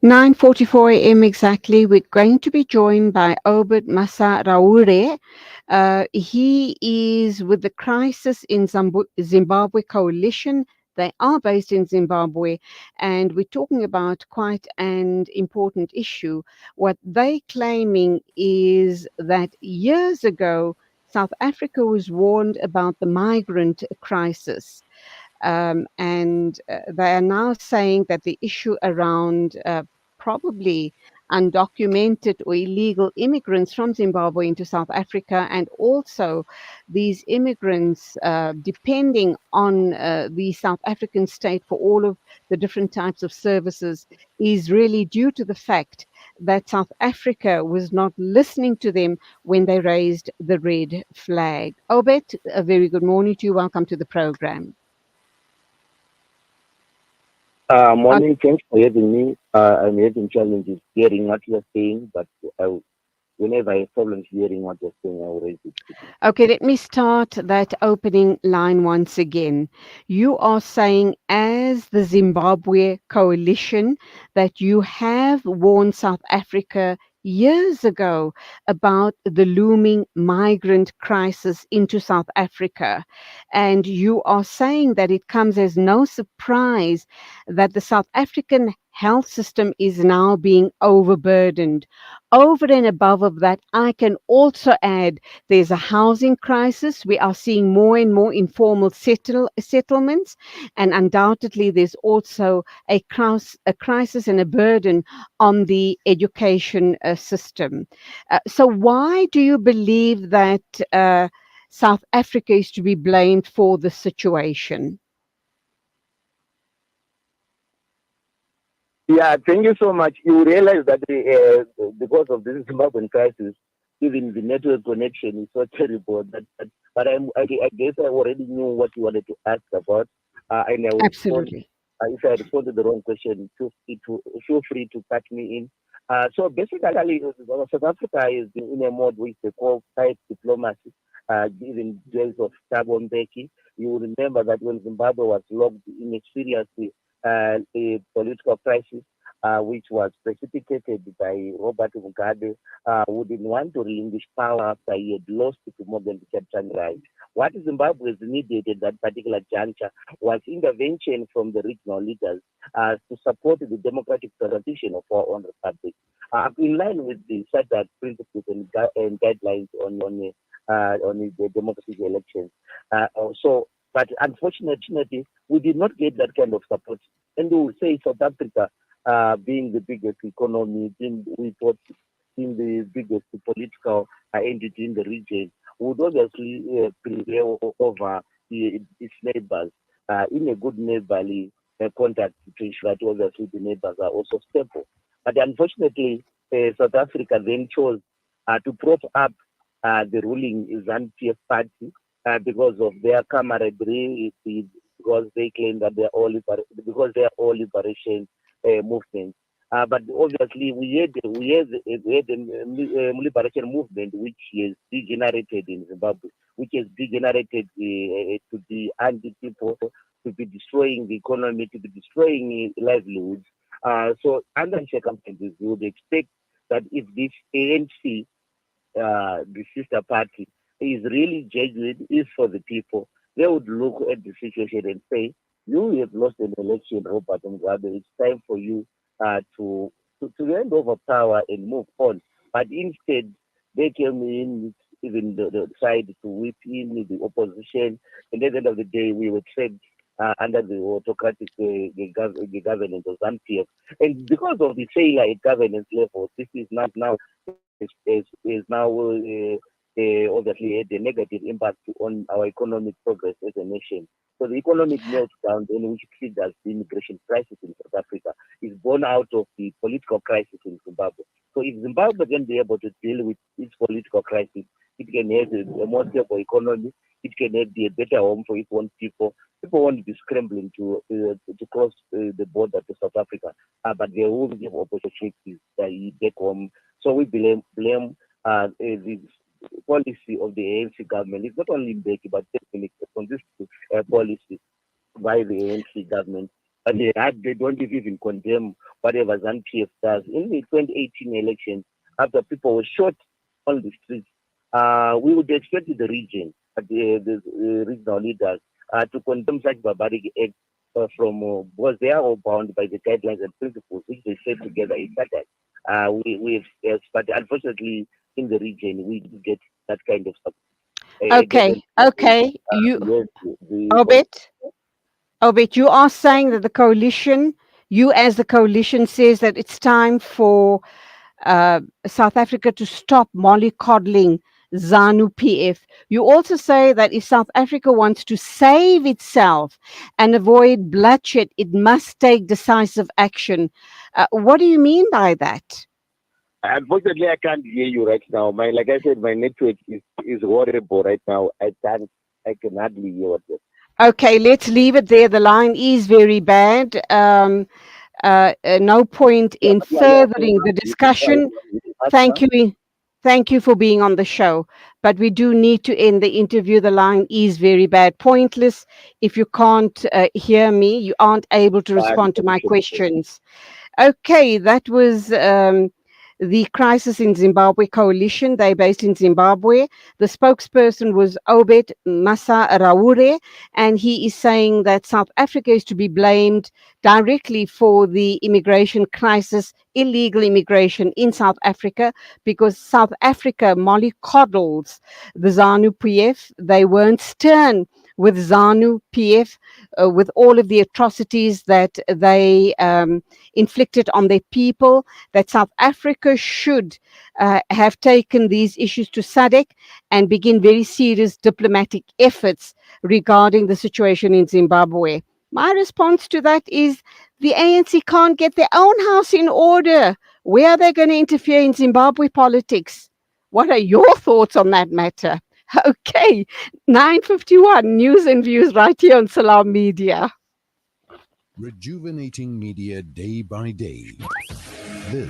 9:44 a.m. exactly. We're going to be joined by Obert Masaraure. He is with the Crisis in Zimbabwe Coalition. They are based in Zimbabwe, and we're talking about quite an important issue. What they claiming is that years ago, South Africa was warned about the migrant crisis. And they are now saying that the issue around probably undocumented or illegal immigrants from Zimbabwe into South Africa, and also these immigrants depending on the South African state for all of the different types of services, is really due to the fact that South Africa was not listening to them when they raised the red flag. Obet, a very good morning to you. Welcome to the program. Morning, thanks for having me. I'm having challenges hearing what you're saying, but whenever I have problems hearing what you're saying, I will raise it. Okay, let me start that opening line once again. You are saying, as the Zimbabwe Coalition, that you have warned South Africa years ago about the looming migrant crisis into South Africa. And you are saying that it comes as no surprise that the South African health system is now being overburdened. Over and above of that, I can also add there's a housing crisis. We are seeing more and more informal settlements, and undoubtedly there's also a crisis and a burden on the education system. So why do you believe that South Africa is to be blamed for the situation? Yeah, thank you so much. You realize that because of this Zimbabwean crisis, even the network connection is so terrible. But I guess I already knew what you wanted to ask about, and I will respond. Absolutely. If I respond to the wrong question, feel free to cut me in. So basically, South Africa is in a mode which they call tight diplomacy, given days of Thabo Mbeki. You will remember that when Zimbabwe was locked in a a political crisis, which was precipitated by Robert Mugabe, who didn't want to relinquish power after he had lost to Morgan Tsvangirai. What Zimbabwe needed at that particular juncture was intervention from the regional leaders to support the democratic transition of our own republic, in line with the SADC principles and guidelines on the democratic elections. But unfortunately, we did not get that kind of support. And we will say South Africa, being the biggest economy, being the biggest political entity in the region, would obviously prevail over its neighbors in a good neighborly contact to ensure that obviously the neighbors are also stable. But unfortunately, South Africa then chose to prop up the ruling ZANU-PF party because of their camaraderie, because they claim that because they are all liberation movements. But obviously, we had the liberation movement which has degenerated in Zimbabwe, which has degenerated to be anti-people, to be destroying the economy, to be destroying livelihoods. So under circumstances, we would expect that if this ANC, the sister party, is really genuine, is for the people, they would look at the situation and say, you have lost an election, Robert Mugabe. It's time for you to hand over power and move on. But instead, they came in, even the tried to whip in the opposition. And at the end of the day, we were trapped under the autocratic the governance of ZANU-PF. And because of the failure at governance level, this is now obviously had a negative impact on our economic progress as a nation. So the economic meltdown, then which triggers the immigration crisis in South Africa, is born out of the political crisis in Zimbabwe. So if Zimbabwe can be able to deal with its political crisis, it can have a more stable economy. It can have a better home for its own people. People won't be scrambling to cross the border to South Africa, but they will give opportunities back home. So we blame the policy of the ANC government. It's not only Mbeki, but definitely on this policy by the ANC government they don't even condemn whatever ZANU-PF does. In the 2018 election, after people were shot on the streets, we would expect the region, the regional leaders, to condemn such barbaric acts because they are all bound by the guidelines and principles which they set together in SADC. But unfortunately, in the region, we do get that kind of support. Okay, okay. Yes, Obert, Obert, you are saying that the coalition, you as the coalition says that it's time for South Africa to stop mollycoddling ZANU PF. You also say that if South Africa wants to save itself and avoid bloodshed, it must take decisive action. What do you mean by that? unfortunately, I can't hear you right now. Like I said, my network is horrible right now. I can hardly hear what you're. Okay, let's leave it there. The line is very bad. No point in furthering the discussion. Thank you. Thank you for being on the show. But we do need to end the interview. The line is very bad. Pointless. If you can't hear me, you aren't able to respond to my questions. Okay, that was the Crisis in Zimbabwe Coalition. They're based in Zimbabwe. The spokesperson was Obert Masaraure, and he is saying that South Africa is to be blamed directly for the immigration crisis, illegal immigration in South Africa, because South Africa mollycoddles the ZANU PF. They weren't stern with ZANU PF, with all of the atrocities that they inflicted on their people, that South Africa should have taken these issues to SADC and begin very serious diplomatic efforts regarding the situation in Zimbabwe. My response to that is the ANC can't get their own house in order. Where are they going to interfere in Zimbabwe politics? What are your thoughts on that matter? Okay, 9:51 news and views right here on Salam Media. Rejuvenating media day by day. This